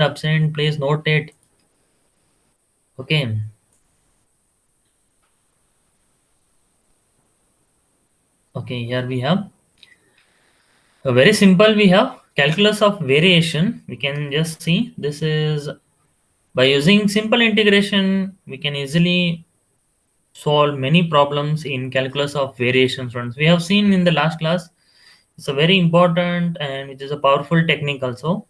absent, please note it. Okay. Okay, here we have a very simple, we have calculus of variation. We can just see this is by using simple integration, we can easily solve many problems in calculus of variation. Friends, we have seen in the last class, it's a very important and it is a powerful technique also.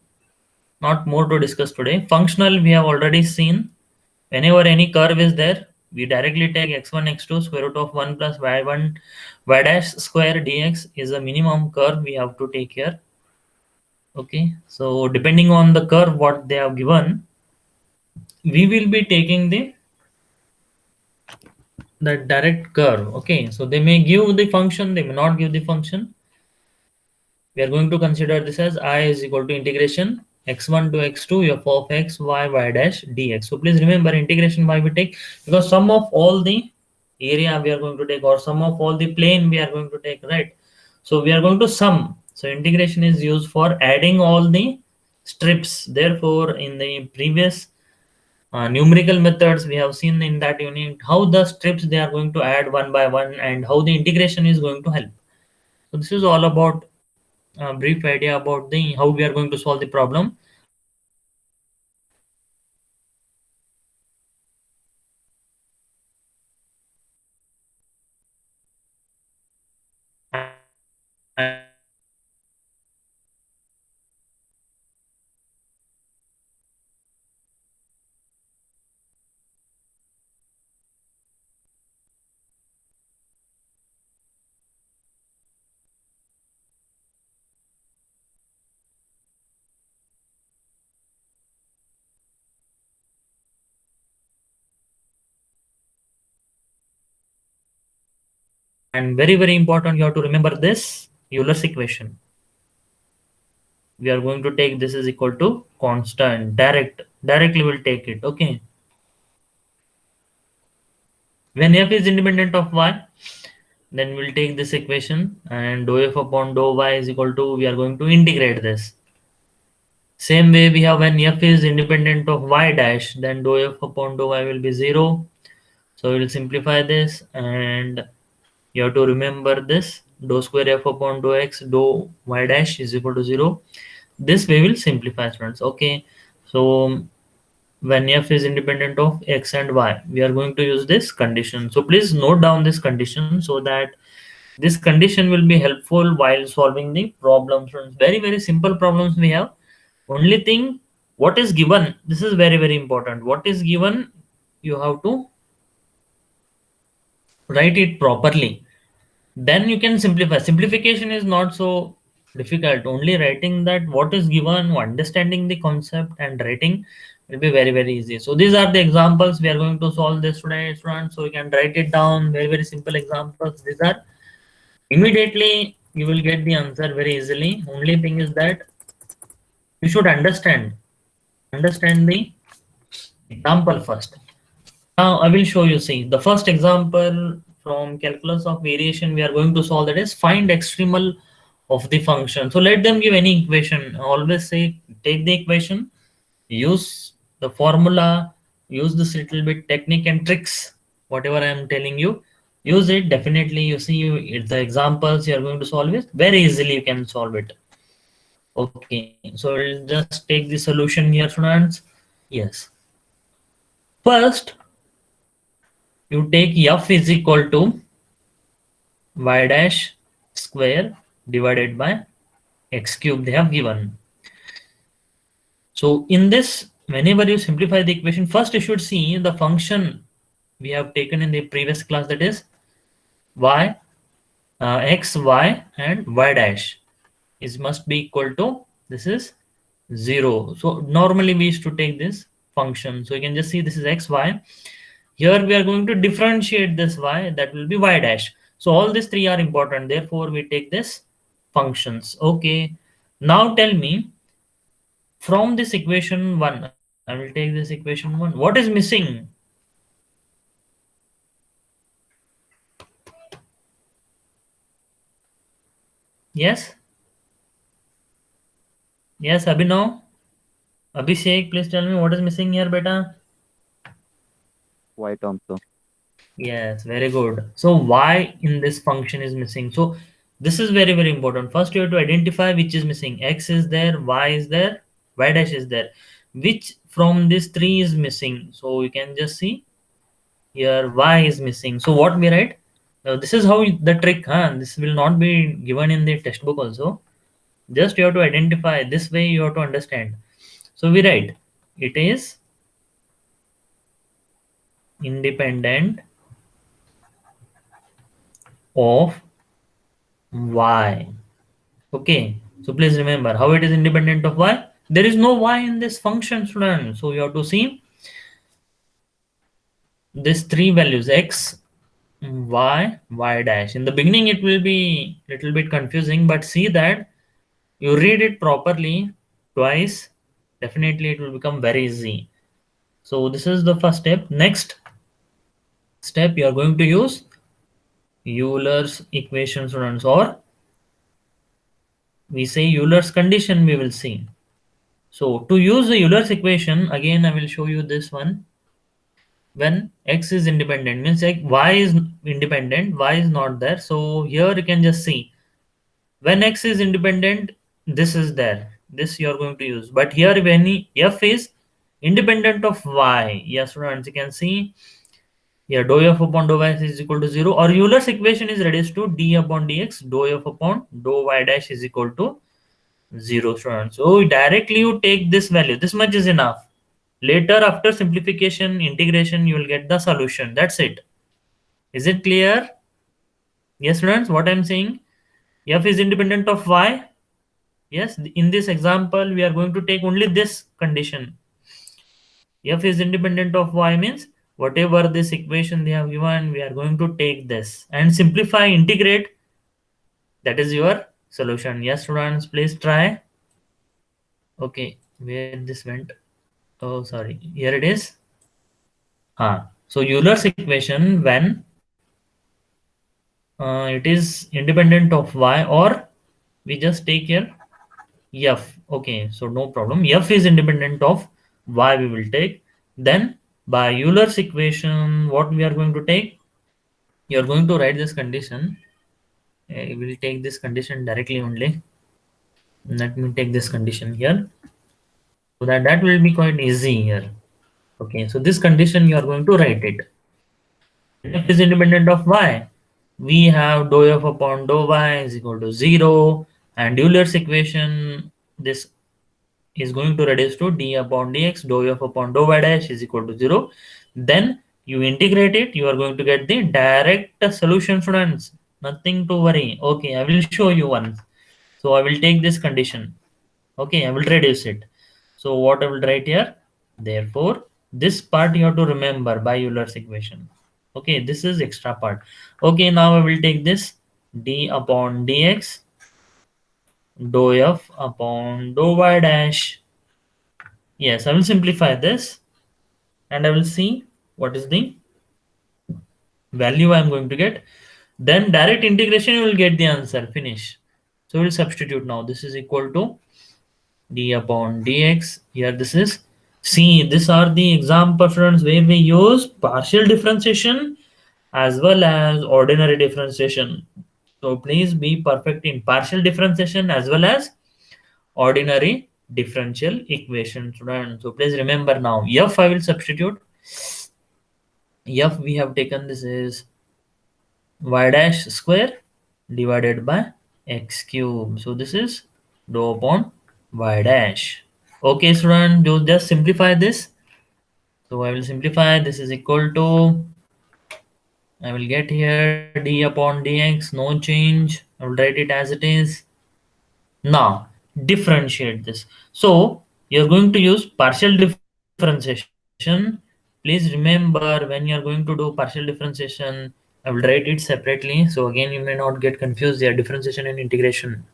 Not more to discuss today. Functional, we have already seen. Whenever any curve is there, we directly take x1, x2, square root of 1 plus y1, y dash square dx is a minimum curve we have to take here. Okay, so depending on the curve what they have given, we will be taking the direct curve. Okay, so they may give the function, they may not give the function. We are going to consider this as I is equal to integration x1 to x2 f of x y y dash dx. So please remember integration why we take, because sum of all the area we are going to take, or sum of all the plane we are going to take, right? So we are going to sum. So integration is used for adding all the strips. Therefore, in the previous numerical methods we have seen in that unit how the strips they are going to add one by one and how the integration is going to help. So this is all about a brief idea about the how we are going to solve the problem. And very very important, you have to remember this. Whenever any curve is there, we directly take the and very very important, you have to remember this Euler's equation. We are going to take this is equal to constant directly will take it. Okay, when f is independent of y, then we'll take this equation and dou f upon dou y is equal to, we are going to integrate this. Same way we have when f is independent of y dash, then dou f upon dou y will be 0. So we'll simplify this and you have to remember this dou square f upon dou x dou y dash is equal to 0. This way will simplify, students. Okay, so when f is independent of x and y, we are going to use this condition. So please note down this condition so that this condition will be helpful while solving the problems. Very very simple problems we have. Only thing, what is given, this is very very important. What is given, you have to write it properly, then you can simplify. Simplification is not so difficult. Only writing that what is given, understanding the concept and writing will be very very easy. So these are the examples we are going to solve this today, students. So you can write it down. Very very simple examples these are. Immediately you will get the answer very easily. Only thing is that you should understand the example first. Now I will show you. See the first example from calculus of variation we are going to solve, that is find extremal of the function. So let them give any equation. Always say take the equation, use the formula, use this little bit technique and tricks. Whatever I am telling you, use it. Definitely you see the examples you are going to solve it very easily. You can solve it. Okay, so we'll just take the solution here, students. Yes. First, you take f is equal to y dash square divided by x cube they have given. So in this, whenever you simplify the equation, first you should see the function we have taken in the previous class, that is y, x, y and y dash is must be equal to, this is 0. So normally we used to take this function. So you can just see this is x, y. Here we are going to differentiate this y, that will be y dash. So all these three are important. Therefore, we take this functions. Okay. Now tell me from this equation 1, I will take this equation 1. What is missing? Yes? Yes, Abhinav? Abhishek, please tell me what is missing here, beta. Y term, sir. Yes, very good. So y in this function is missing. So this is very very important. First you have to identify which is missing. X is there, y is there, y dash is there. Which from these three is missing? So you can just see here y is missing. So what we write? This is how the trick, huh? This will not be given in the textbook also. Just you have to identify. This way you have to understand. So we write it is independent of y. Okay, so please remember how it is independent of y. There is no y in this function, student. So you have to see these three values x, y, y dash. In the beginning, it will be little bit confusing, but see that you read it properly twice. Definitely, it will become very easy. So this is the first step. Next step, you are going to use Euler's equation, students, or we say Euler's condition. We will see. So to use the Euler's equation, again I will show you this one. When x is independent means like y is independent, y is not there. So here you can just see when x is independent, this is there. This you are going to use. But here when f is independent of y, yes students, you can see here dou f upon dou y is equal to 0, or Euler's equation is reduced to d upon dx dou f upon dou y dash is equal to 0, students. So directly you take this value. This much is enough. Later, after simplification, integration, you will get the solution. That's it. Is it clear? Yes, students, what I'm saying? F is independent of y. Yes, in this example, we are going to take only this condition. F is independent of y means whatever this equation they have given, we are going to take this and simplify, integrate. That is your solution. Yes, students, please try. Okay, where this went? Oh, sorry. Here it is. So Euler's equation when it is independent of y, or we just take here f. Okay, so no problem. F is independent of y we will take. Then by Euler's equation, what we are going to take? You are going to write this condition. We will take this condition directly only. Let me take this condition here. So that will be quite easy here. Okay, so this condition you are going to write it. When f is independent of y, we have dou f upon dou y is equal to 0, and Euler's equation, this is going to reduce to d upon dx dou f upon dou y dash is equal to 0. Then you integrate it, you are going to get the direct solution, students. Nothing to worry. Okay, I will show you once. So I will take this condition. Okay, I will reduce it. So what I will write here? Therefore, this part you have to remember by Euler's equation. Okay, this is extra part. Okay, now I will take this d upon dx dou f upon dou y dash. Yes, I will simplify this and I will see what is the value I am going to get. Then direct integration, you will get the answer. Finish. So we will substitute now. This is equal to d upon dx. Here this is. See, these are the example friends where we use partial differentiation as well as ordinary differentiation. So please be perfect in partial differentiation as well as ordinary differential equation, student. So please remember now. F I will substitute. F we have taken, this is y dash square divided by x cube. So this is dou upon y dash. Okay, student, you just simplify this. So I will simplify. This is equal to, I will get here d upon dx, no change. I will write it as it is. Now differentiate this. So you're going to use partial differentiation. Please remember when you're going to do partial differentiation, I will write it separately. So again, you may not get confused here. Differentiation and integration.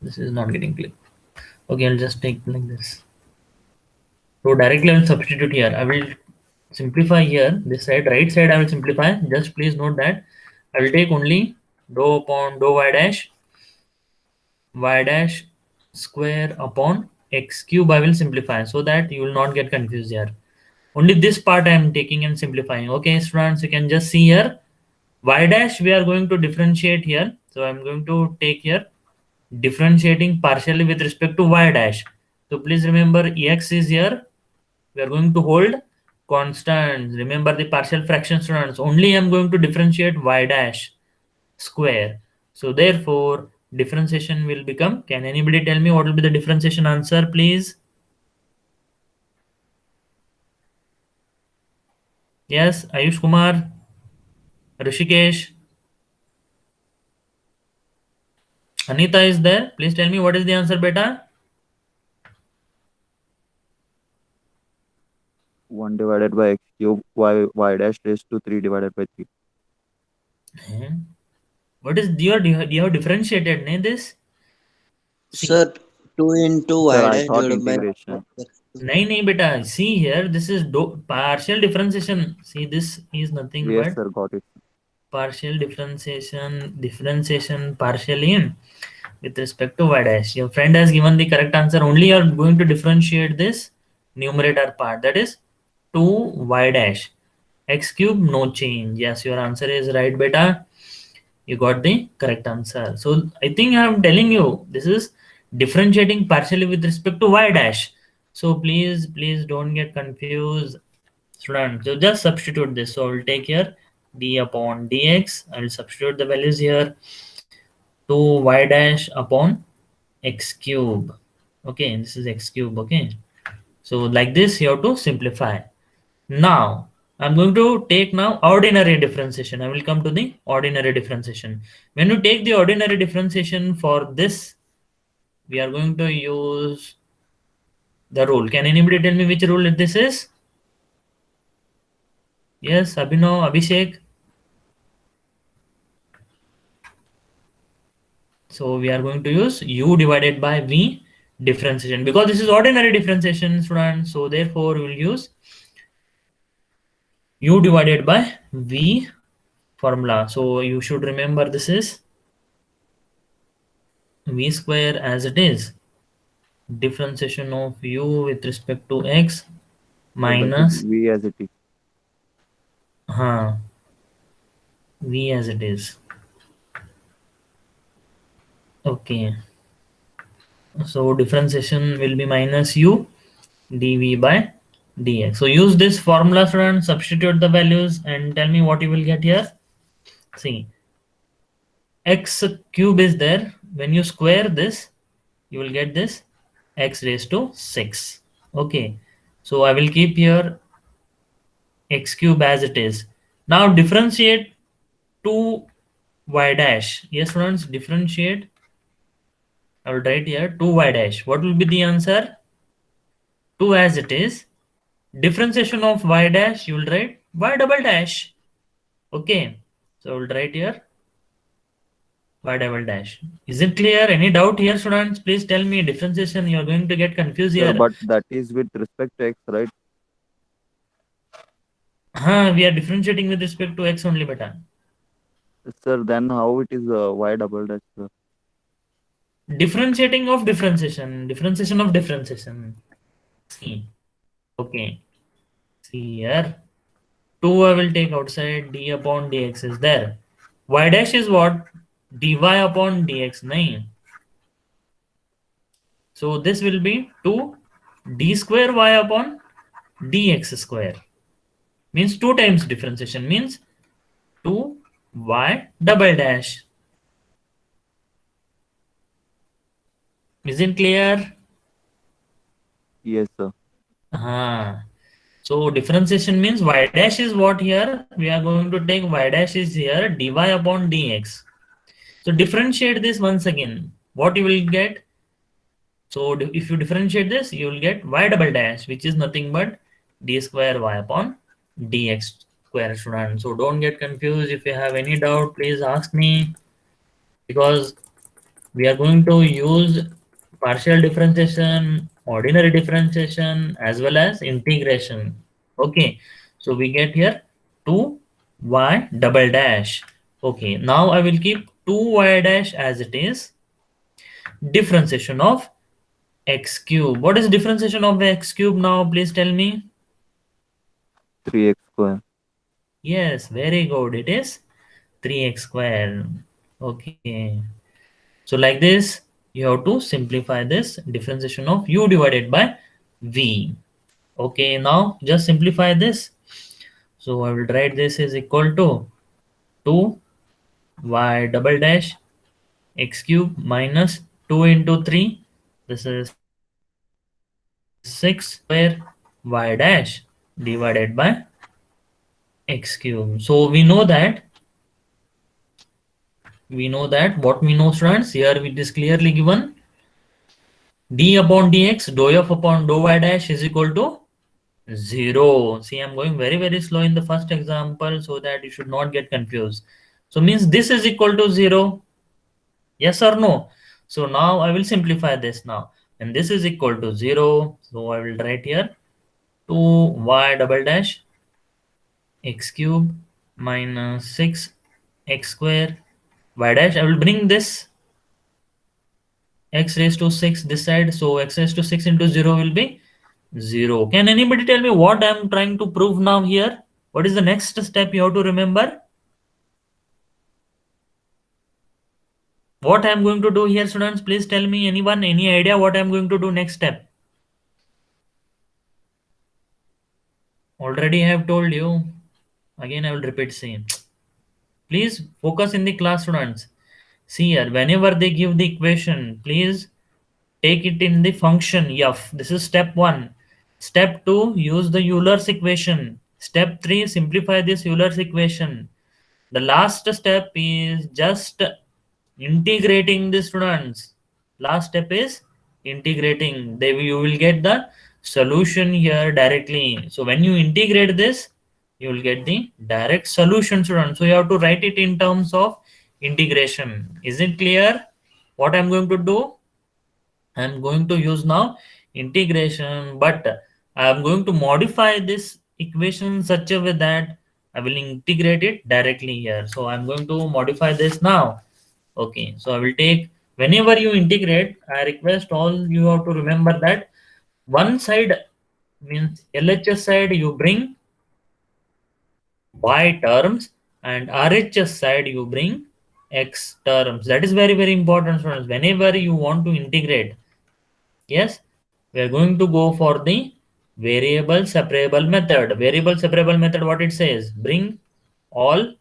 This is not getting clear. Okay, I'll just take like this. So directly I will substitute here. I will simplify here. This side, right side, I will simplify. Just please note that I will take only dou upon dou y dash square upon x cube I will simplify so that you will not get confused here. Only this part I am taking and simplifying. Okay, students, you can just see here y dash we are going to differentiate here. So I'm going to take here differentiating partially with respect to y dash. So please remember x is here. We are going to hold constants. Remember the partial fraction, students. Only I'm going to differentiate y dash square. So therefore differentiation will become, can anybody tell me what will be the differentiation answer, please? Yes, Ayush Kumar, Rishikesh, Anita is there. Please tell me what is the answer, beta. 1 divided by x cube y dash raised to 3 divided by 3. Eh? What is you have differentiated ne, this? See, Sir, 2 into Sir, y I dash thought divided by integration. nahi beta. See here, this is partial differentiation. See, this is nothing Yes, but sir, got it. partial differentiation partially with respect to y dash. Your friend has given the correct answer. Only you are going to differentiate this numerator part, that is 2y dash. X cube, no change. Yes, your answer is right, beta. You got the correct answer. So I think I am telling you this is differentiating partially with respect to y dash. So please don't get confused, student. So just substitute this. So I'll take here d upon dx. I will substitute the values here. 2y dash upon x cube. Okay, this is x cube. Okay, so like this you have to simplify. Now I'm going to take now ordinary differentiation. I will come to the ordinary differentiation. When you take the ordinary differentiation for this, we are going to use the rule. Can anybody tell me which rule this is? Yes, Abhinav, Abhishek. So we are going to use u divided by v differentiation because this is ordinary differentiation, students. So therefore we will use u divided by v formula. So you should remember this is v square as it is differentiation of u with respect to x So that is minus V as it is. v as it is. Okay, so differentiation will be minus u dv by dx. So use this formula, friend, substitute the values and tell me what you will get here. See, x cube is there. When you square this, you will get this x raised to 6. Okay, so I will keep here x cube as it is. Now differentiate 2y dash. Yes, friends, differentiate. I will write here 2y dash. What will be the answer? 2 as it is. Differentiation of y dash, you will write y double dash. Okay, so I will write here y double dash. Is it clear? Any doubt here, students? Please tell me differentiation. You are going to get confused Sir, here. but that is with respect to x, right? We are differentiating with respect to x only, beta. Sir, then how it is y double dash, sir? Differentiating of differentiation. Differentiation of differentiation. See. Okay. See here. 2 I will take outside. D upon dx is there. Y dash is what? Dy upon dx. Nahin. So this will be 2 d square y upon dx square. Means 2 times differentiation. Means 2 y double dash. Isn't clear? Yes, sir. So differentiation means y dash is what here? We are going to take y dash is here dy upon dx. So differentiate this once again. What you will get? So if you differentiate this, you will get y double dash, which is nothing but d square y upon dx square, student. So don't get confused. If you have any doubt, please ask me, because we are going to use partial differentiation, ordinary differentiation, as well as integration. Okay, so we get here 2y double dash. Okay, now I will keep 2y dash as it is. Differentiation of x cube. What is differentiation of x cube now? Please tell me. 3x square. Yes, very good. It is 3x square. Okay. So like this, you have to simplify this differentiation of u divided by v. Okay, now just simplify this. So I will write this is equal to 2 y double dash x cube minus 2 into 3. This is 6 square y dash divided by x cube. So we know that what we know, students. Here it is clearly given d upon dx dou f upon dou y dash is equal to 0. See, I'm going very, very slow in the first example so that you should not get confused. So means this is equal to 0. Yes or no? So now I will simplify this now. And this is equal to 0. So I will write here 2y double dash x cube minus 6 x square y dash. I will bring this x raised to 6 this side. So x raised to 6 into 0 will be 0. Can anybody tell me what I am trying to prove now here? What is the next step you have to remember? What I am going to do here, students? Please tell me, anyone, any idea what I am going to do next step? Already I have told you. Again, I will repeat same. Please focus in the class, students. See here, whenever they give the equation, please take it in the function f. This is step 1. Step 2, use the Euler's equation. Step 3, simplify this Euler's equation. The last step is just integrating the students. Last step is integrating. You will get the solution here directly. So when you integrate this, you will get the direct solution, students. So you have to write it in terms of integration. Is it clear what I'm going to do? I'm going to use now integration, but I'm going to modify this equation in such a way that I will integrate it directly here. So I'm going to modify this now. Okay, so I will take, whenever you integrate, I request all you have to remember that one side means LHS side you bring y terms and RHS side you bring x terms. That is very, very important, students. Whenever you want to integrate, yes, we are going to go for the variable separable method. Variable separable method, what it says? Bring all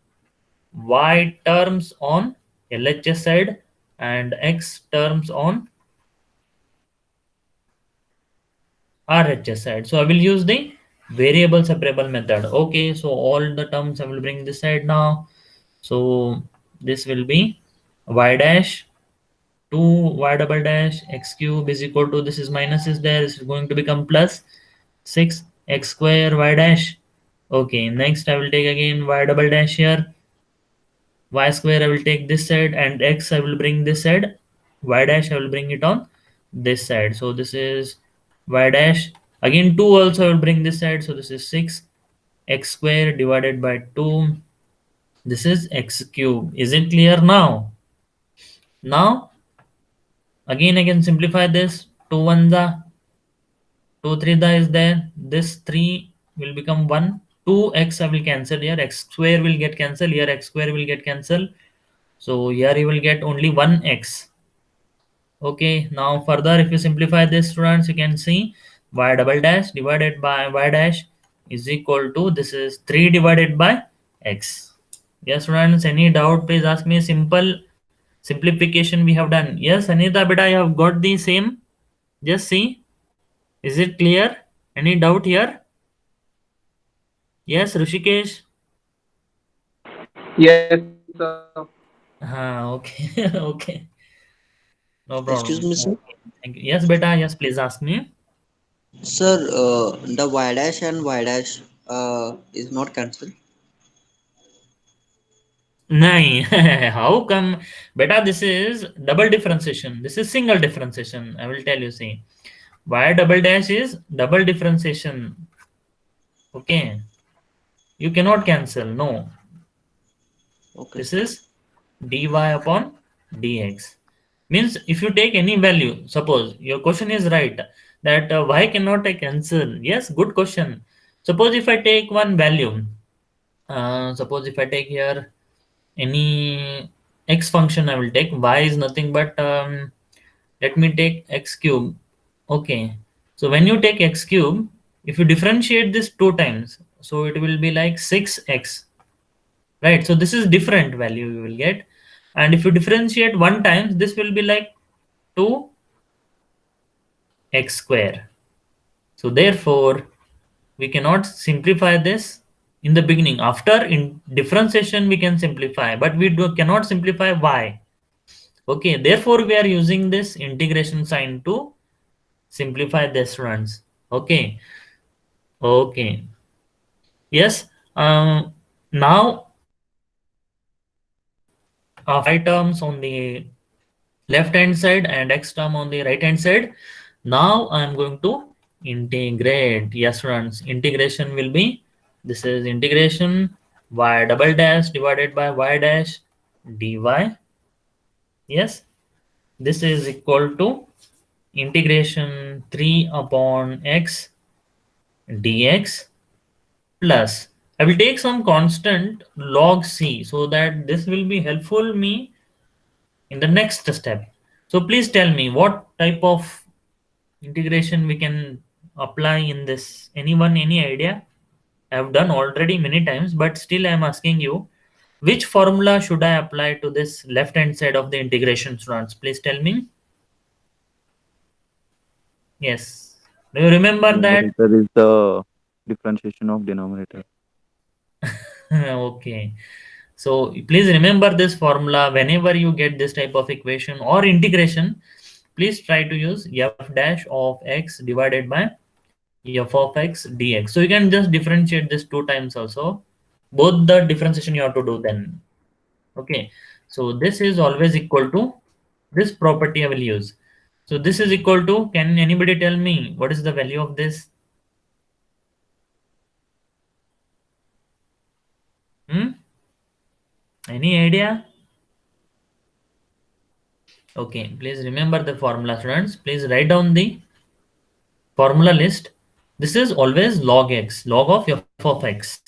y terms on LHS side and x terms on RHS side. So I will use the variable separable method. Okay, so all the terms I will bring this side now. So this will be y dash 2 y double dash x cube is equal to, this is minus is there, this is going to become plus 6 x square y dash. Okay, next I will take again y double dash here, y square I will take this side, and x I will bring this side, y dash I will bring it on this side. So this is y dash, again 2 also I will bring this side, so this is 6 x square divided by 2. This is x cube. Is it clear now? Now again I can simplify this. 2 1 the 2 3 the is there. This 3 will become 1. 2x I will cancel here. X square will get cancelled here. X square will get cancelled. So here you will get only 1x. Okay. Now further, if you simplify this, students, you can see y double dash divided by y dash is equal to, this is 3 divided by x. Yes, students. Any doubt? Please ask me. Simple simplification we have done. Yes, Anita, beta, I have got the same. Just see. Is it clear? Any doubt here? Yes, Rishikesh. Yes, sir. Okay, okay. No Excuse problem. me, sir. Okay. Thank you. Yes, beta. Yes, please ask me. Sir, the y dash and y dash is not cancelled. Nahin. How come? Beta, this is double differentiation. This is single differentiation. I will tell you. See, y double dash is double differentiation. Okay. You cannot cancel. No. Okay, This sir. is dy upon dx. Means if you take any value, suppose your question is right, that why cannot I cancel? Yes, good question. Suppose if I take one value, suppose if I take here any x function, I will take y is nothing but let me take x cube. Okay, so when you take x cube, if you differentiate this two times, so it will be like 6x, right? So this is different value you will get. And if you differentiate one times, this will be like 2x square. So therefore we cannot simplify this in the beginning. After in differentiation we can simplify, but cannot simplify y. Okay, therefore we are using this integration sign to simplify this runs. Okay, okay, yes. Now of y terms on the left hand side and x term on the right hand side, now I am going to integrate. Yes, runs integration will be, this is integration y double dash divided by y dash dy. Yes, this is equal to integration 3 upon x dx plus, I will take some constant log c, so that this will be helpful me in the next step. So please tell me what type of integration we can apply in this. Anyone, any idea? I have done already many times, but still I am asking you, which formula should I apply to this left hand side of the integration students? Please tell me. Yes. Do you remember that? Numerator is the differentiation of denominator. Okay. So please remember this formula whenever you get this type of equation or integration. Please try to use f dash of x divided by f of x dx. So you can just differentiate this two times also. Both the differentiation you have to do then. Okay. So this is always equal to this property I will use. So this is equal to, can anybody tell me what is the value of this? Hmm? Any idea? Okay, please remember the formula, students. Please write down the formula list. This is always log x, log of f of x.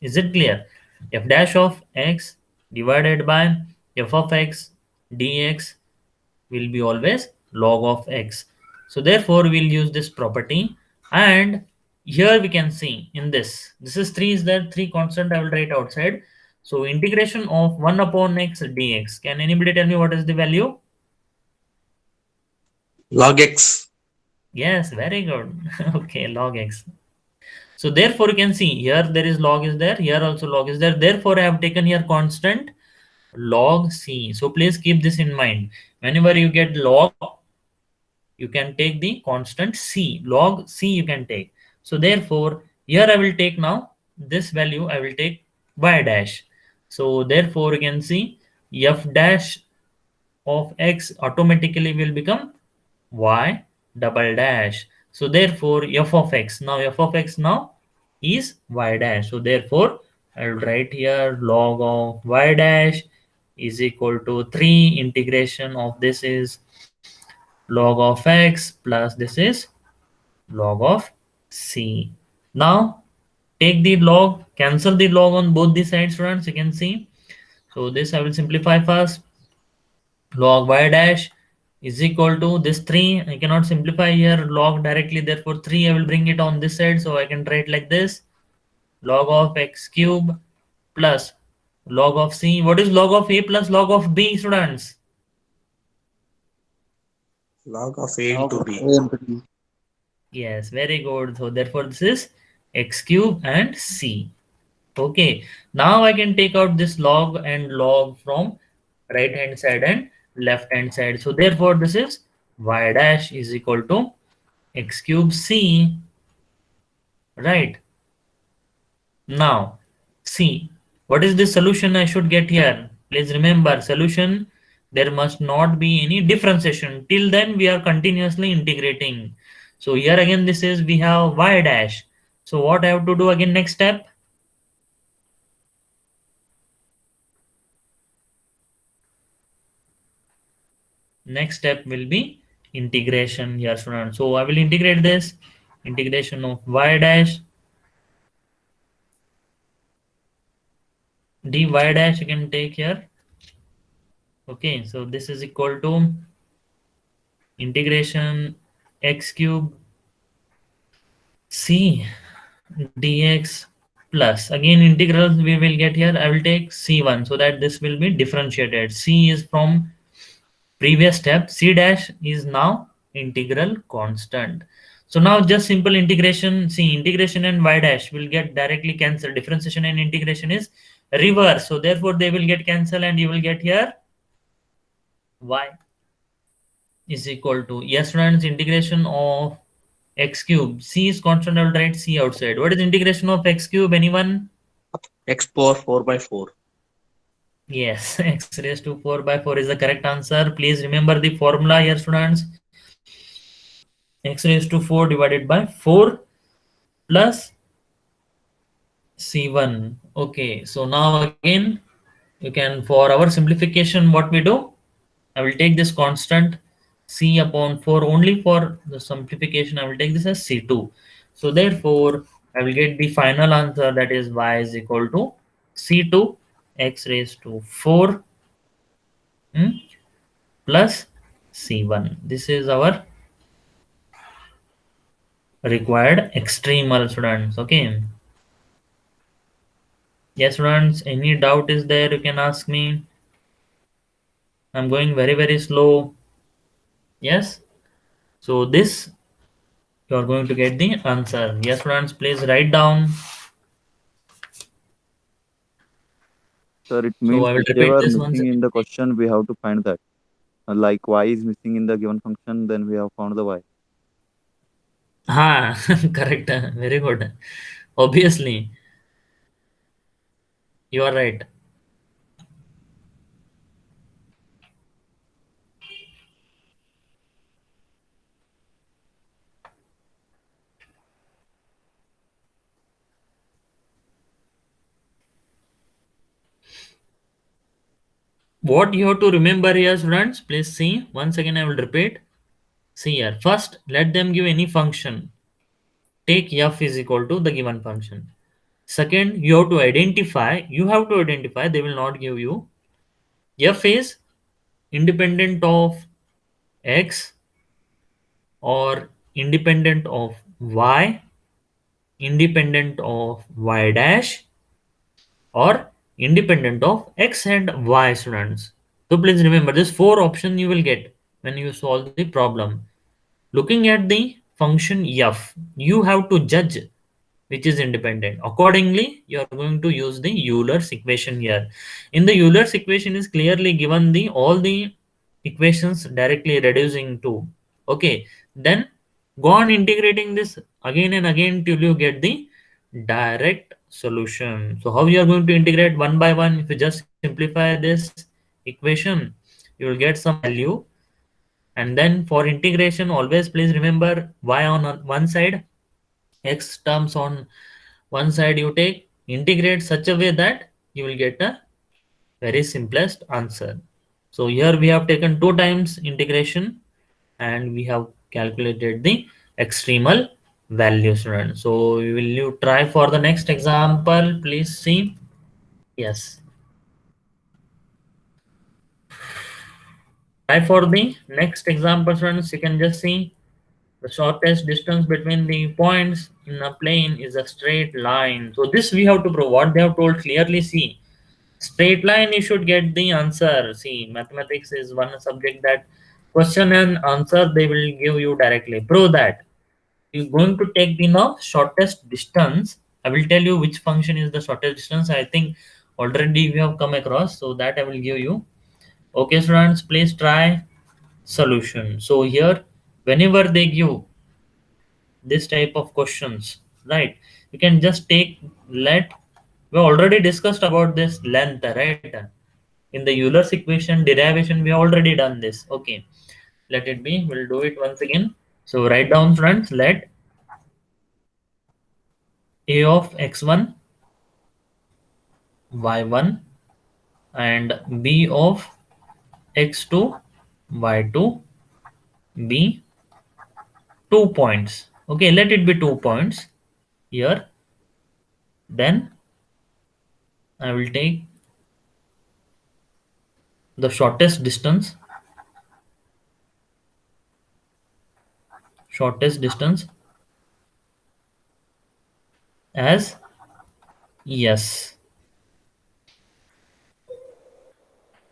Is it clear? F dash of x divided by f of x dx will be always log of x. So therefore we'll use this property. And here we can see in this is 3, is there 3 constant I will write outside. So integration of 1 upon x dx. Can anybody tell me what is the value? Log x. Yes, very good. Okay, log x. So therefore you can see here there is log is there, here also log is there. Therefore I have taken here constant log c. So please keep this in mind. Whenever you get log, you can take the constant c, log c you can take. So therefore here I will take now this value, I will take y dash. So therefore you can see f dash of x automatically will become y double dash. So therefore f of x, now f of x now is y dash. So therefore I will write here log of y dash is equal to 3 integration of this is log of x plus this is log of c. Now take the log, cancel the log on both the sides, students. You can see. So this I will simplify first. Log y dash is equal to this 3. I cannot simplify here log directly, therefore 3 I will bring it on this side, so I can write like this. Log of x cube plus log of c. What is log of a plus log of b, students? Log of A Log into of B. A into B. Yes, very good. So therefore this is x cube and c. Okay, now I can take out this log and log from right hand side and left hand side. So therefore this is y dash is equal to x cube c. Right. Now see, what is the solution I should get here? Please remember, solution, there must not be any differentiation. Till then we are continuously integrating. So here again this is, we have y dash. So what I have to do again, next step? Next step will be integration here, students. So I will integrate this. Integration of y dash dy dash you can take here. Okay, so this is equal to integration x cube c dx plus again integrals we will get here. I will take c1 so that this will be differentiated. C is from previous step, c dash is now integral constant. So now just simple integration, see integration and y dash will get directly cancelled. Differentiation and integration is reverse, so therefore they will get cancelled and you will get here y is equal to, yes students, integration of x cube, c is constant, I will write c outside. What is integration of x cube, anyone? X power 4 by 4. Yes, x raised to 4 by 4 is the correct answer. Please remember the formula here, students. X raised to 4 divided by 4 plus C1. Okay, so now again, you can, for our simplification, what we do, I will take this constant C upon 4 only for the simplification. I will take this as C2. So therefore, I will get the final answer, that is y is equal to C2 x raised to 4 hmm, plus C1. This is our required extremal, students. Okay. Yes, students. Any doubt is there? You can ask me. I'm going very very slow. Yes. So this you are going to get the answer. Yes, students. Please write down. Sir, it So means I will repeat whichever this once missing in the again. question, we have to find that. Like y is missing in the given function, then we have found the y. Ah, correct. Very good. Obviously, you are right. What you have to remember here, students, please see. Once again, I will repeat. See here. First, let them give any function. Take f is equal to the given function. Second, you have to identify, they will not give you. F is independent of x or independent of y, independent of y dash, or independent of x and y, students. So please remember this four option you will get when you solve the problem. Looking at the function f, you have to judge which is independent. Accordingly, you are going to use the Euler's equation here. In the Euler's equation is clearly given the all the equations directly reducing to. Okay, then go on integrating this again and again till you get the direct solution. So how you are going to integrate one by one? If you just simplify this equation, you will get some value. And then for integration, always please remember y on one side, x terms on one side you take, integrate such a way that you will get a very simplest answer. So here we have taken two times integration and we have calculated the extremal value, student. So will you try for the next example? Please see. Yes. Try for the next example, students. You can just see the shortest distance between the points in a plane is a straight line. So this we have to prove. What they have told clearly, see. Straight line, you should get the answer. See, mathematics is one subject that question and answer they will give you directly. Prove that. You're going to take the now shortest distance. I will tell you which function is the shortest distance. I think already we have come across, so that I will give you. Okay, students, please try solution. So here, whenever they give this type of questions, right, you can just take, let, we already discussed about this length, right? In the Euler's equation derivation we already done this. Okay, let it be, we'll do it once again. So write down, friends, let a of x1 y1 and b of x2 y2 be 2 points. Okay, let it be 2 points here. Then I will take the shortest distance as yes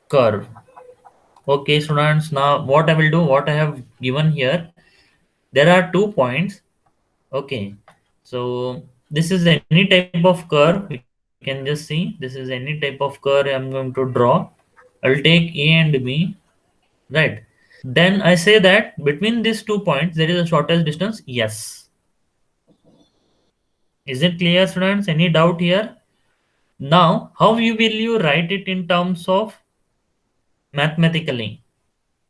curve. Okay, students, now what I will do, what I have given here, there are 2 points. Okay, so this is any type of curve. You can just see this is any type of curve I'm going to draw. I'll take A and B, right? Then I say that between these 2 points there is a shortest distance. Yes. Is it clear, students? Any doubt here? Now, how will you write it in terms of mathematically?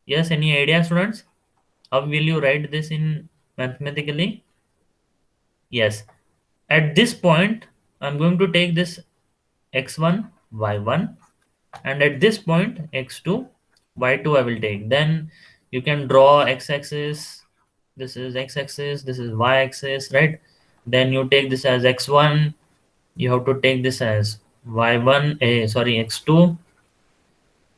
Yes, any idea, students? How will you write this in mathematically? Yes. At this point, I'm going to take this x1, y1, and at this point, x2, y2 I will take. Then you can draw x-axis, this is x-axis, this is y-axis, right? Then you take this as x1, you have to take this as y1, sorry, x2.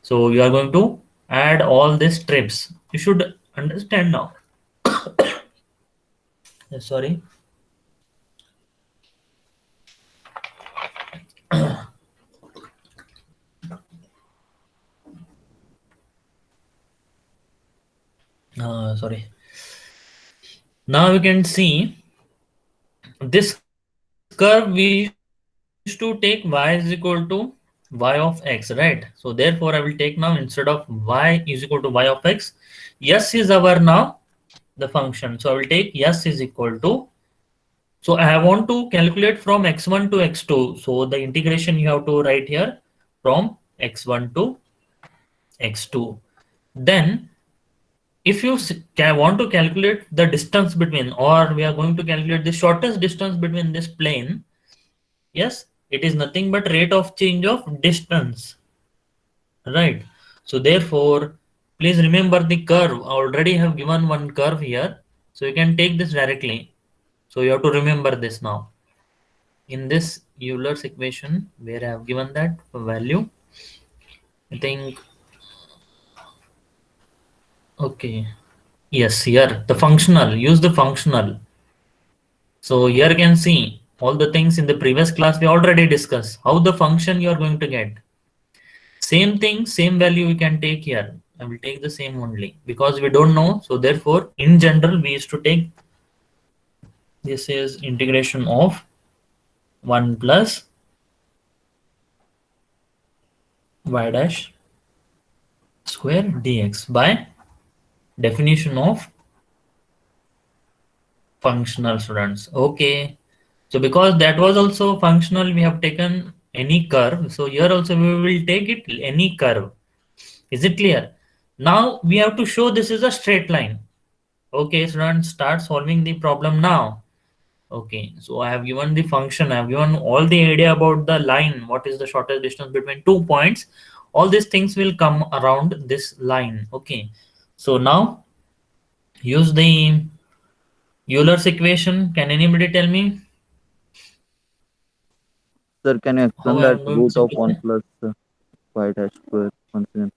So you are going to add all these strips. You should understand now. Sorry. Sorry. Now you can see this curve we used to take y is equal to y of x, right? So therefore I will take now instead of y is equal to y of x, yes is our now the function. So I will take yes is equal to, so I want to calculate from x1 to x2. So the integration you have to write here from x1 to x2. Then if you want to calculate the distance between, or we are going to calculate the shortest distance between this plane, yes, it is nothing but rate of change of distance, right? So therefore, please remember the curve. I already have given one curve here, so you can take this directly. So you have to remember this now. In this Euler's equation, where I have given that value, I think, okay, yes, here the functional, use the functional. So here you can see all the things in the previous class we already discussed. How the function you are going to get. Same thing, same value we can take here. I will take the same only because we don't know. So therefore, in general, we used to take this is integration of 1 plus y dash square dx by definition of functional, students. Okay. So because that was also functional, we have taken any curve. So here also we will take it any curve. Is it clear? Now we have to show this is a straight line. Okay, students, start solving the problem now. Okay, so I have given the function, I have given all the idea about the line, what is the shortest distance between 2 points. All these things will come around this line. Okay, so now use the Euler's equation. Can anybody tell me Sir, can you how explain I that am going to root of simplify? 1 plus y dash square once again?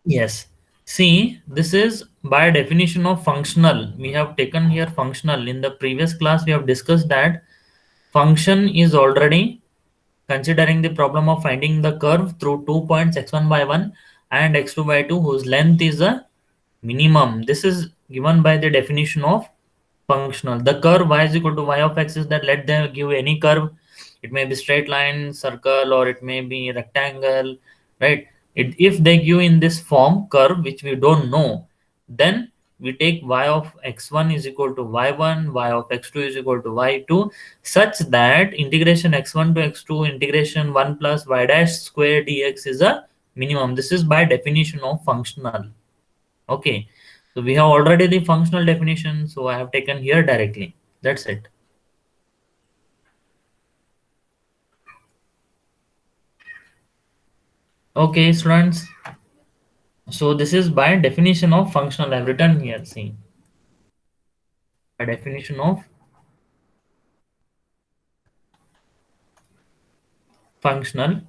Yes. See, this is by definition of functional. We have taken here functional. In the previous class, we have discussed that function is already considering the problem of finding the curve through 2 points x1 by 1 and x2 by 2 whose length is a minimum. This is given by the definition of functional. The curve y is equal to y of x is that let them give any curve. It may be straight line, circle, or it may be rectangle, right? If they give in this form curve, which we don't know, then we take y of x1 is equal to y1, y of x2 is equal to y2, such that integration x1 to x2 integration 1 plus y dash square dx is a minimum. This is by definition of functional. Okay, so we have already the functional definition, so I have taken here directly. That's it. Okay, students. So this is by definition of functional. I've written here. See, by definition of functional,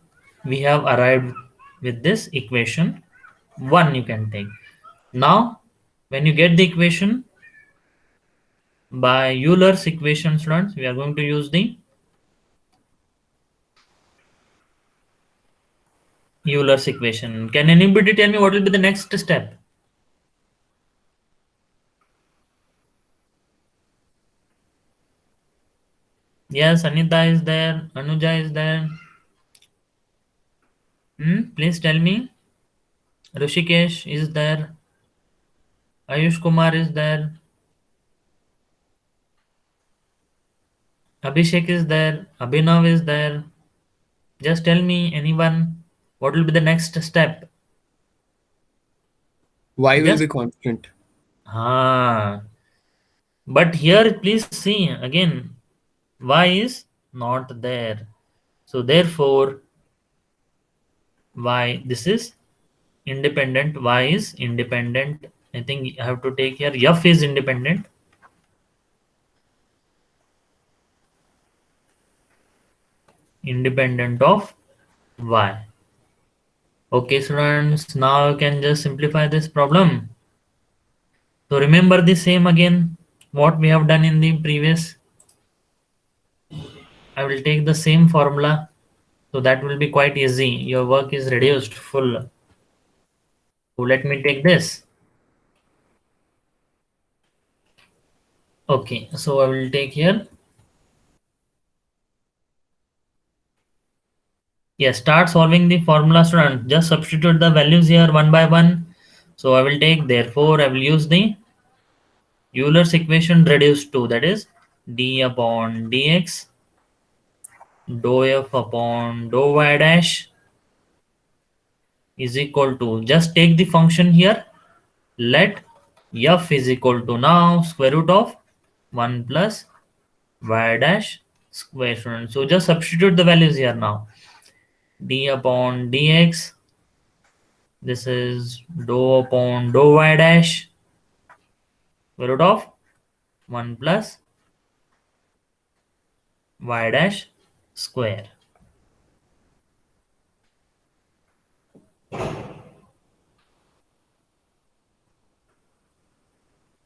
we have arrived with this equation. One you can take. Now, when you get the equation by Euler's equation, students, we are going to use the Euler's equation. Can anybody tell me what will be the next step? Yes, Anita is there. Anuja is there. Please tell me. Rishikesh is there. Ayush Kumar is there. Abhishek is there. Abhinav is there. Just tell me, anyone, what will be the next step? Y will Just be constant. ah. But here, please see again. Y is not there. So therefore, Y, this is independent. Y is independent. I think I have to take here. F is independent. Independent of Y. Okay, students. Now you can just simplify this problem. So remember the same again. What we have done in the previous. I will take the same formula. So that will be quite easy. Your work is reduced full. So let me take this. Okay, so I will take here. Yes, start solving the formula, student. Just substitute the values here one by one. So I will take, therefore, I will use the Euler's equation reduced to, that is d upon dx dou f upon dou y dash is equal to, just take the function here. Let f is equal to now square root of 1 plus y dash square, student. So just substitute the values here now. D upon dx, this is dou upon dou y dash square root of 1 plus y dash square.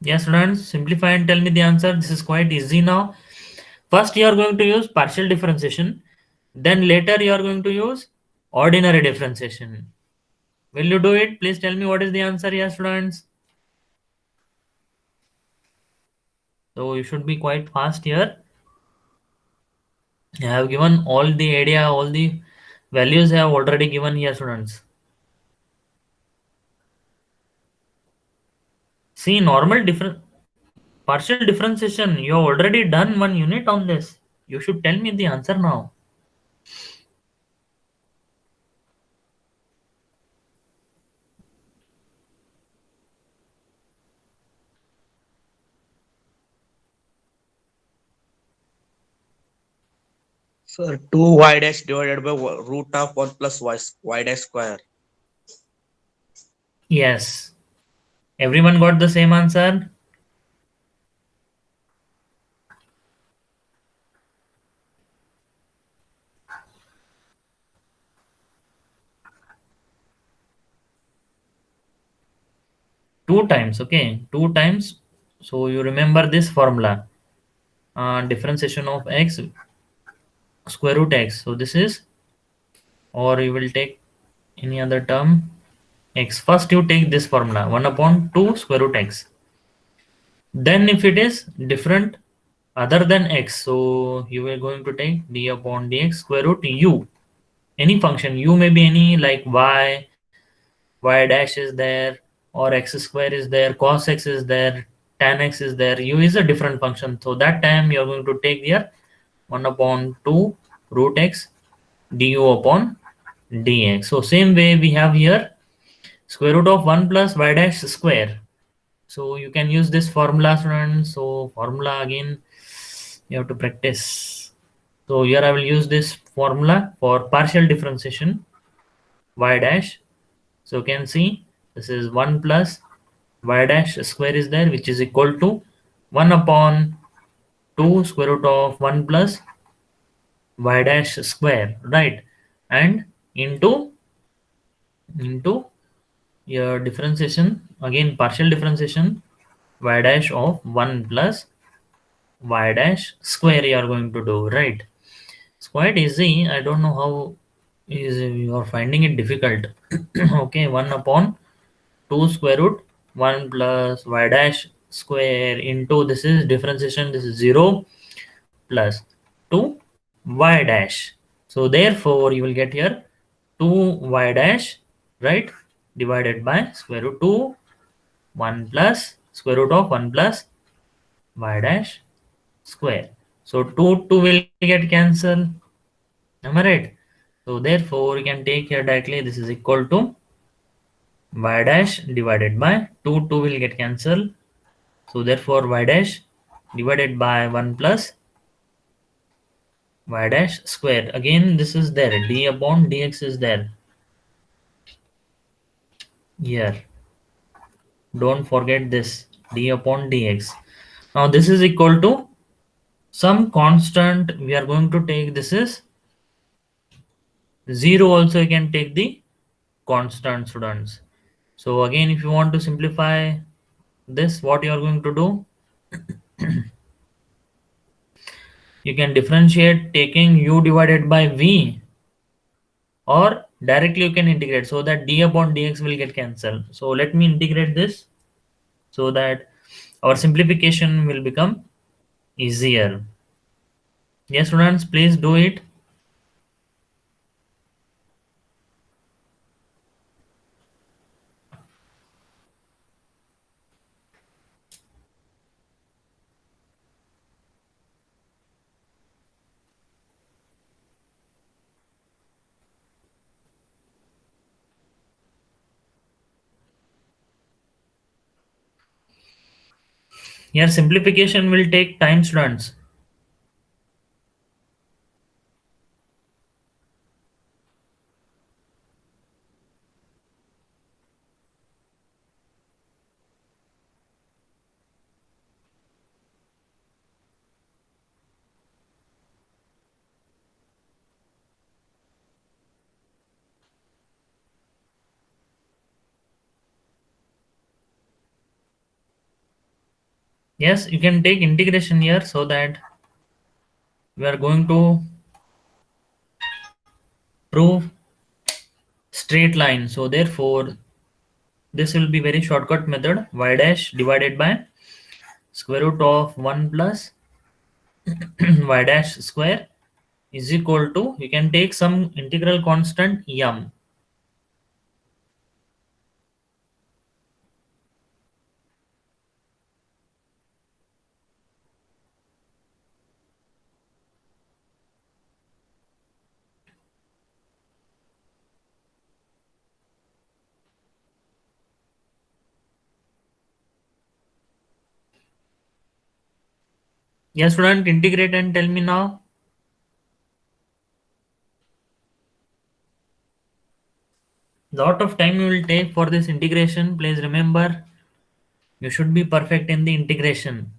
Yes, students, simplify and tell me the answer. This is quite easy now. First, you are going to use partial differentiation. Then later, you are going to use ordinary differentiation. Will you do it? Please tell me what is the answer here, students. So you should be quite fast here. I have given all the area, all the values I have already given here, students. See, normal different partial differentiation. You have already done one unit on this. You should tell me the answer now. Sir, 2y dash divided by root of 1 plus y dash square. Yes. Everyone got the same answer? Two times, okay? Two times. So you remember this formula. Differentiation of x square root x. So this is, or you will take any other term x. First you take this formula 1 upon 2 square root x. Then if it is different other than x, so you are going to take d upon dx square root u. Any function, u may be any, like y dash is there, or x square is there, cos x is there, tan x is there. U is a different function. So that time you are going to take here 1 upon 2 root x du upon dx. So same way we have here square root of 1 plus y dash square. So you can use this formula, students. So formula again you have to practice. So here I will use this formula for partial differentiation y dash. So you can see This is 1 plus y dash square is there, which is equal to 1 upon 2 square root of 1 plus y dash square, right? And into your differentiation, again partial differentiation, y dash of 1 plus y dash square you are going to do, right? It's quite easy. I don't know how is you are finding it difficult. Okay, 1 upon 2 square root 1 plus y dash square into, this is differentiation, this is 0 plus 2 y dash. So therefore you will get here 2 y dash, right, divided by square root 2 1 plus square root of 1 plus y dash square. So 2 will get cancelled. Am I right? So therefore you can take here directly, this is equal to y dash divided by 2 will get cancelled. So therefore y dash divided by 1 plus y dash square. Again this is there, d upon dx is there here. Don't forget this, d upon dx. Now this is equal to some constant we are going to take, this is 0 also you can take the constant, students. So again if you want to simplify this, what you are going to do, you can differentiate taking u divided by v, or directly you can integrate so that d upon dx will get cancelled. So let me integrate this so that our simplification will become easier. Yes students, please do it. Here simplification will take time, students. Yes, you can take integration here so that we are going to prove straight line. So therefore this will be very shortcut method, y dash divided by square root of 1 plus y dash square is equal to, you can take some integral constant m. Yes student, integrate and tell me now. Lot of time you will take for this integration. Please remember, you should be perfect in the integration.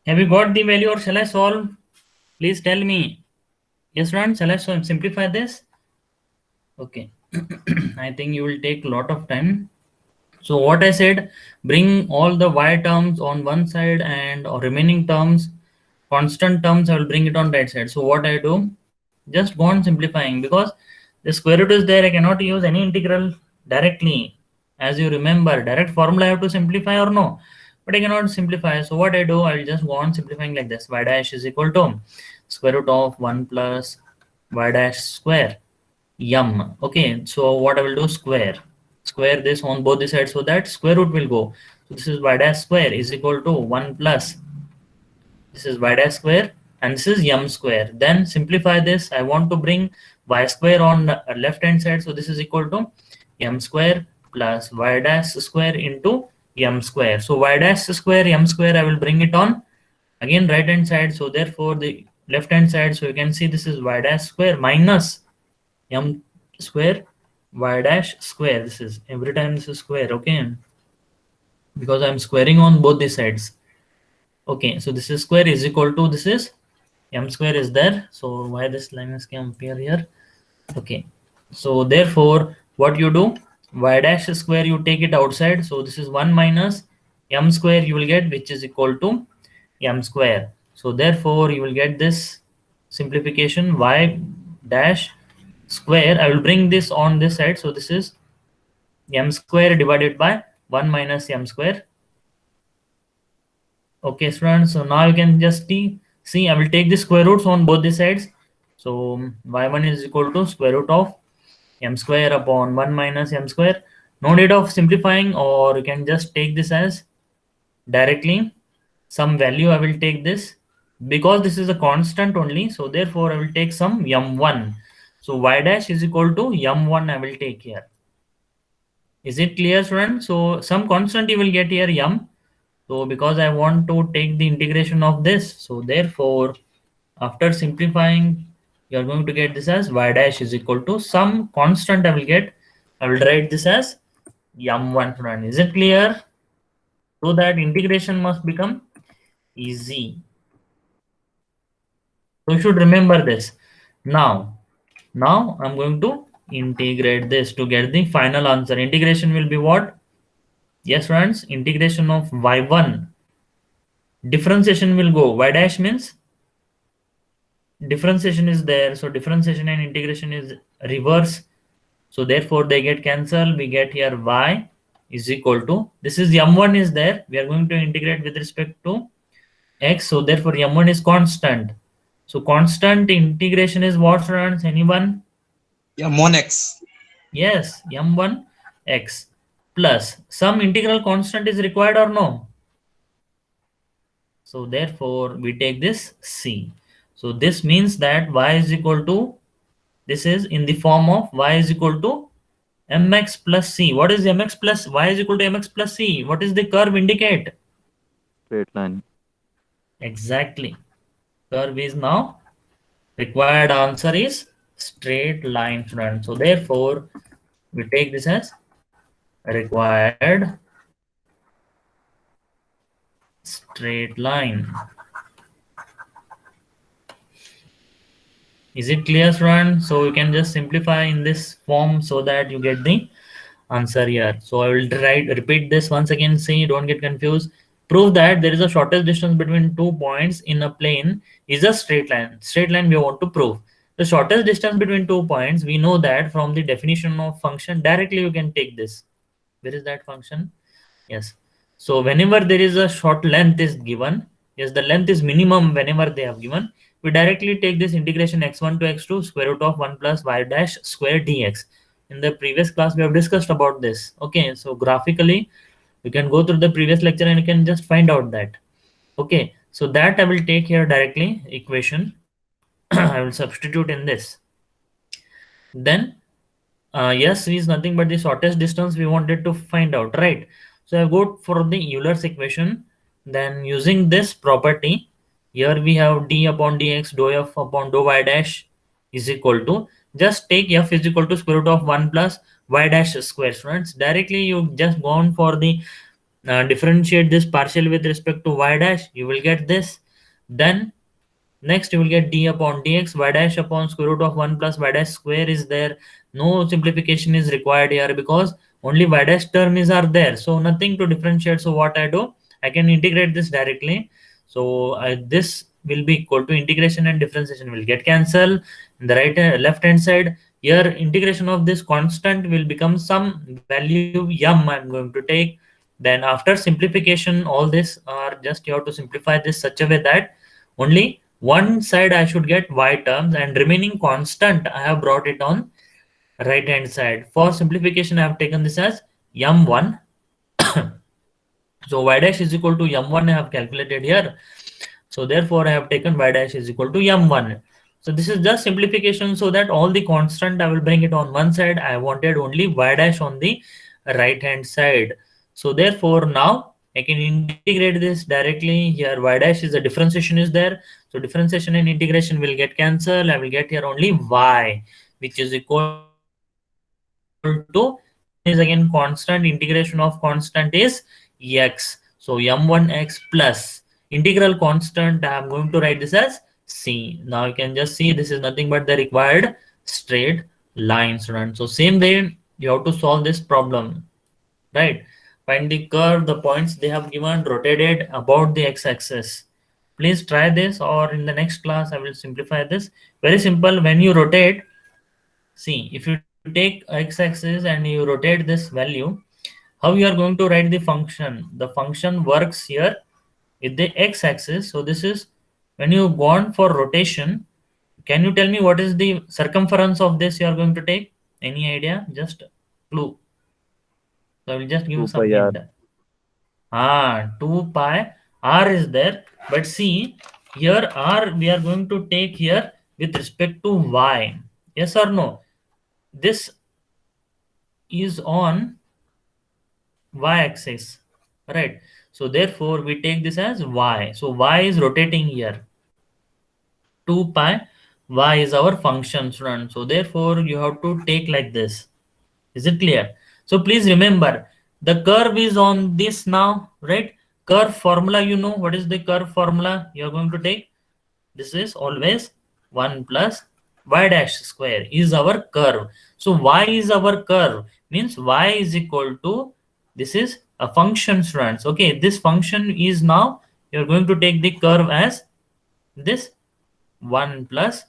Have you got the value or shall I solve? Please tell me. Yes, Ron, shall I simplify this? Okay. I think you will take a lot of time. So what I said, bring all the y terms on one side and remaining terms, constant terms, I will bring it on right side. So what I do, just go on simplifying because the square root is there. I cannot use any integral directly. As you remember, direct formula I have to simplify or no, but I cannot simplify. So what I do, I will just go on simplifying like this. Y dash is equal to square root of 1 plus y dash square yum. Okay, so what I will do, square this on both the sides so that square root will go. So this is y dash square is equal to 1 plus this is y dash square and this is yum square. Then simplify this. I want to bring y square on the left hand side, so this is equal to yum square plus y dash square into yum square. So y dash square yum square I will bring it on again right hand side, so therefore the left hand side, so you can see this is y dash square minus m square y dash square. This is every time this is square, okay, because I'm squaring on both the sides. Okay, so this is square is equal to this is m square is there, so why this line is can appear here. Okay, so therefore what you do, y dash square you take it outside, so this is 1 minus m square you will get, which is equal to m square. So therefore you will get this simplification y dash square. I will bring this on this side, so this is m square divided by 1 minus m square. Okay, students, so now you can just see I will take the square roots on both the sides. So y1 is equal to square root of m square upon 1 minus m square. No need of simplifying, or you can just take this as directly some value. I will take this because this is a constant only, so therefore I will take some m1. So y dash is equal to m1 I will take here. Is it clear, student? So some constant you will get here m. So because I want to take the integration of this, so therefore after simplifying you are going to get this as y dash is equal to some constant I will get. I will write this as m1, student. Is it clear? So that integration must become easy. So you should remember this. Now I'm going to integrate this to get the final answer. Integration will be what? Yes, friends, integration of y1. Differentiation will go. Y dash means differentiation is there. So differentiation and integration is reverse. So therefore they get cancelled. We get here y is equal to, this is m1 is there. We are going to integrate with respect to x. So therefore m1 is constant. So constant integration is what, friends? Anyone? m1x. Yes, m1 x plus some integral constant is required or no? So therefore we take this c. So this means that y is equal to, this is in the form of y is equal to mx plus c. What is mx plus y is equal to mx plus c? What is the curve indicate? Straight line. Exactly. Curve is now required answer is straight line, friend. So therefore we take this as required straight line. Is it clear, student? So you can just simplify in this form so that you get the answer here. So I will repeat this once again. See, don't get confused. Prove that there is a shortest distance between 2 points in a plane is a straight line. Straight line we want to prove. The shortest distance between 2 points, we know that from the definition of function. Directly you can take this. Where is that function? Yes. So whenever there is a short length is given, yes, the length is minimum whenever they have given, we directly take this integration x1 to x2 square root of 1 plus y dash square dx. In the previous class, we have discussed about this. Okay, so graphically, you can go through the previous lecture and you can just find out that. Okay, so that I will take here directly equation. I will substitute in this. Then yes, is nothing but the shortest distance we wanted to find out, right? So I go for the Euler's equation. Then using this property, here we have d upon dx dou f upon dou y dash is equal to, just take f is equal to square root of 1 plus y dash square. Students, directly you just gone for the differentiate this partial with respect to y dash, you will get this. Then next you will get d upon dx, y dash upon square root of 1 plus y dash square is there. No simplification is required here because only y dash term is are there, so nothing to differentiate. So what I do, I can integrate this directly. So this will be equal to integration and differentiation will get cancelled. In the right left hand side here, integration of this constant will become some value m I'm going to take. Then after simplification, all this are just you have to simplify this such a way that only one side I should get y terms and remaining constant I have brought it on right hand side. For simplification, I have taken this as m1. So y dash is equal to m1 I have calculated here. So therefore I have taken y dash is equal to m1. So this is just simplification so that all the constant I will bring it on one side. I wanted only y dash on the right hand side. So therefore now I can integrate this directly. Here y dash is a differentiation is there. So differentiation and integration will get cancelled. I will get here only y, which is equal to m1 is again constant. Integration of constant is x. So m1x plus integral constant. I am going to write this as c. Now you can just see this is nothing but the required straight line, student. So same way you have to solve this problem, right? Find the curve, the points they have given rotated about the x-axis. Please try this, or in the next class I will simplify this. Very simple. When you rotate, see, if you take x-axis and you rotate this value, how you are going to write the function? The function works here with the x-axis. So this is when you go on for rotation. Can you tell me what is the circumference of this you are going to take? Any idea? Just clue. So I will just give you 2 some pi r. hint. 2 pi r is there, but see here r we are going to take here with respect to y. Yes or no? This is on y-axis, right? So therefore we take this as y. So y is rotating here. 2 pi y is our function, student. So therefore you have to take like this. Is it clear? So please remember the curve is on this now, right? Curve formula, you know what is the curve formula you are going to take? This is always 1 plus y dash square is our curve. So y is our curve, means y is equal to, this is a function, students. Okay, this function is now you're going to take the curve as this 1 plus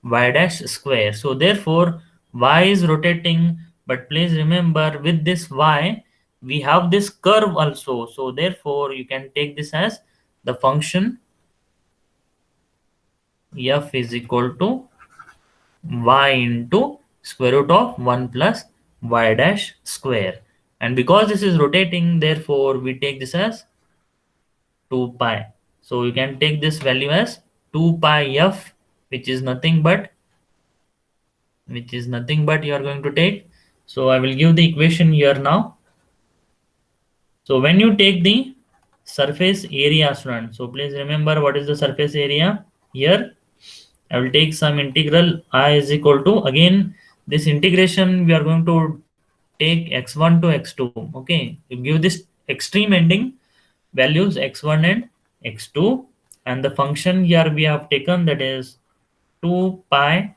y dash square. So therefore y is rotating, but please remember with this y we have this curve also. So therefore you can take this as the function f is equal to y into square root of 1 plus y dash square. And because this is rotating, therefore we take this as 2 pi. So you can take this value as 2 pi f, which is nothing but you are going to take. So I will give the equation here now. So when you take the surface area, student, so please remember what is the surface area here. I will take some integral I is equal to, again this integration we are going to take x1 to x2. Okay, you give this extreme ending values x1 and x2, and the function here we have taken, that is 2 pi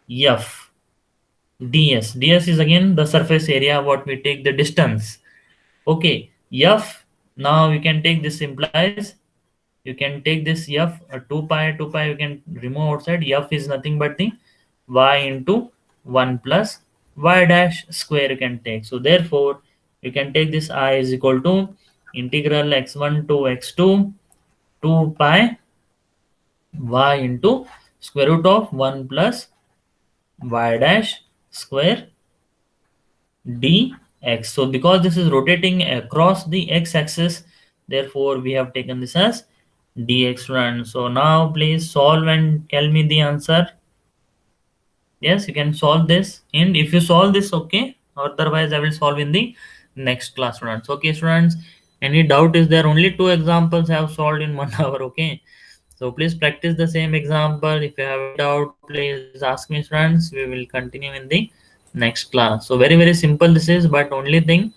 f ds. Ds is again the surface area what we take the distance. Okay, f, now you can take this implies, you can take this f 2 pi you can remove outside. F is nothing but the y into 1 plus y dash square you can take. So therefore you can take this I is equal to integral x1 to x2 2 pi y into square root of 1 plus y dash square dx. So because this is rotating across the x-axis, therefore we have taken this as dx run. So now please solve and tell me the answer. Yes, you can solve this, and if you solve this, okay, otherwise I will solve in the next class, students. Okay, students, any doubt is there? Only two examples I have solved in 1 hour. Okay, so please practice the same example. If you have any doubt, please ask me, friends. We will continue in the next class. So very simple this is, but only thing